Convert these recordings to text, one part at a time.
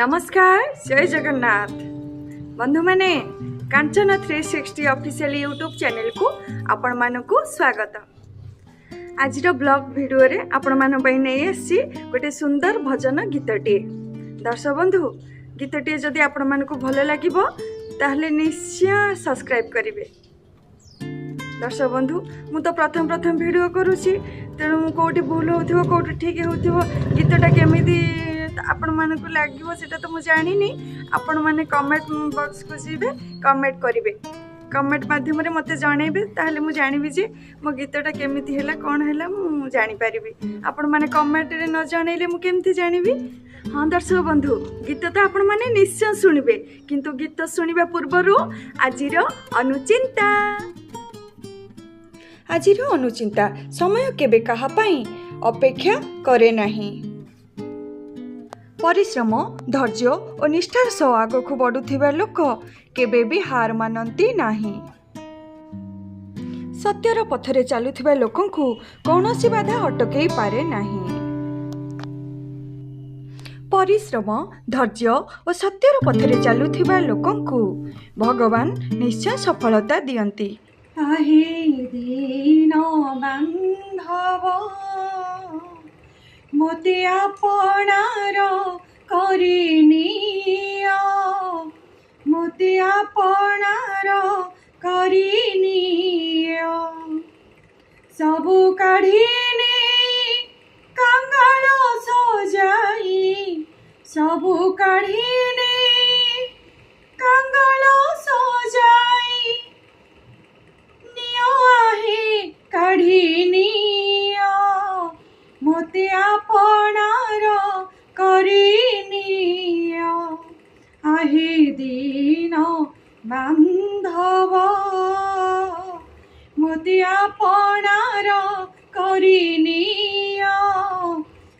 नमस्कार जय जगन्नाथ बंधु माने कांचन 360 ऑफिशियल यूट्यूब चैनल को आपण मानकु स्वागत। आज ब्लॉग वीडियो रे आपण मान पई नै आसी गोटे सुंदर भजन गीतटी। दर्शक बंधु गीतटी जदि आपण मानकु भलो लागिबो ताहले निश्चय सब्सक्राइब करिवे। दर्शक बंधु मु तो प्रथम वीडियो करूची तेणु कोठी भूल होथिबो कोठी ठीक होथिबो गीतटा केमिति आपण मानकु लागिबो सेटा तो मु जानिनी। आपण माने कमेंट बॉक्स को जीवे कमेंट करिवे, कमेंट माध्यम रे मते जणैबे ताहले मु जानिबी जे मो गीतटा केमिति हैला कोन हैला मु जानि परिबी। आपण माने कमेंट रे न जणैले मु केमिति जानिबी। हाँ दर्शक बंधु गीत तो आपण माने निश्चय सुनिबे, किंतु गीत सुनिबा पूर्वरु आजिर अनुचिंता। आजिर अनुचिंता समय केबे कहा पाई अपेक्षा करे नाही। परिश्रम धैर्य और निष्ठार सह आगकु बढ़ुथिबा लोक केबे भी हार मानती नाही। सत्यर पथरे चलुथिबा लोकंकु कौनसी बाधा अटकई पारे नाही। परिश्रम धैर्य और सत्यर पथरे चलुथिबा लोकंकु भगवान निश्चय सफलता दियंती। आहे दीन बांधव मोते आपणार करिनिया, मोते आपणार करिनिया। सबु काढ़ीने कंगाल सजाई, सबु काढ़ीने कंगाल सजाई। नियो आहे काढ़ीनिया मोते आपणार करिनिया। आहे दीन बांधव मोते आपणार करिनिया,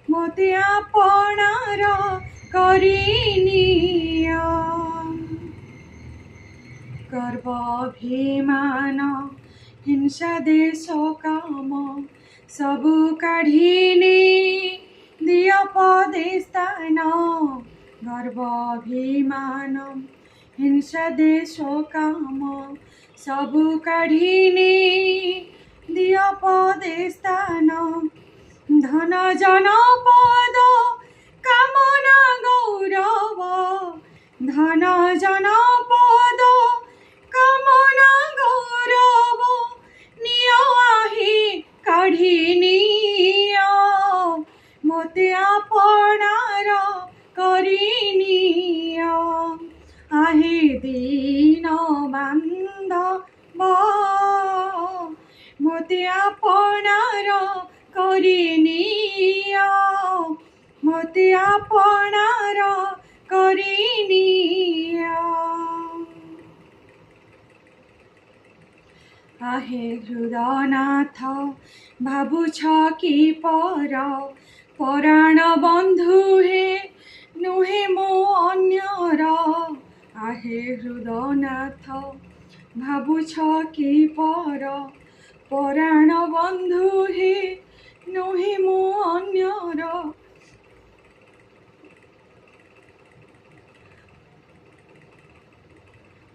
मोते आपणार करिनिया। गर्व अभिमान हिंसा देश काम सबु काढ़ीने दिय पदे स्थान। गर्व अभिमान हिंसा देश काम सबु काढ़ीने दिय पदे स्थान। धन जन पद कामना गौरव, धन जन पद कामना गौरव। नियो आहे काढ़ीनिया मोते आपणार करिनिया। आहे दीन बांधव मोते आपणार करिनिया, मोते आपणार करिनिया। आहे हृदयनाथ भाबुछ कि पर पराण बंधु हे नुहे मो अन्यर। आहे हृदयनाथ भाबुछ कि पर पराण बंधु हे नुहे मो अन्यर।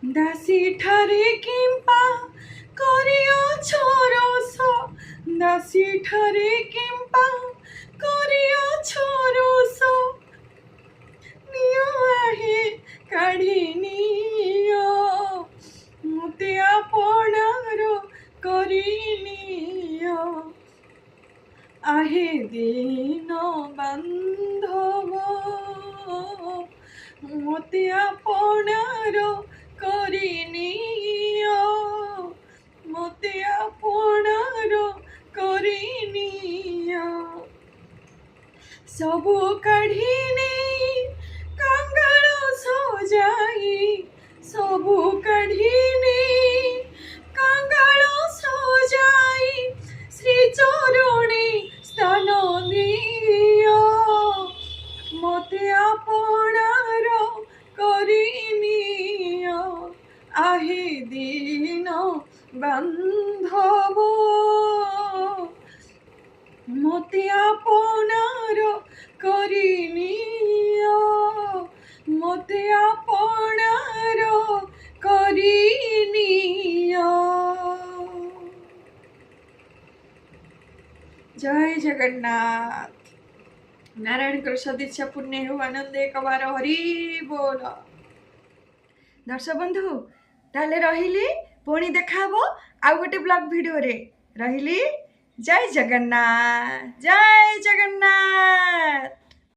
दासी ठारे किंपा करियछ रोष, दासी ठारे किंपा करियछ रोष। नियो आहे काढ़ीनिया मोते आपणार करिनिया। आहे दीन बांधव मोते आपणार करिनिया, मोते आपणार करिनिया। सबु काढ़ीने कंगाल सजाई, सबु काढ़ीने कंगाल सजाई। श्री चरणे स्थान दिया मोते आपणार करिनिया। आहे दीन बांधव मोते आपणार करिनिया, ମତେ ଆପଣାର କରିନିଅ। जय जगन्नाथ। नारायण सदिच्छा पुण्य हो आनंद एक बार हरि बोल। दर्शक बंधु ताले रहिली पुणी देखा हबो आउ गोटे ब्लॉग वीडियो रे रहिली। जय जगन्नाथ जय जगन्नाथ।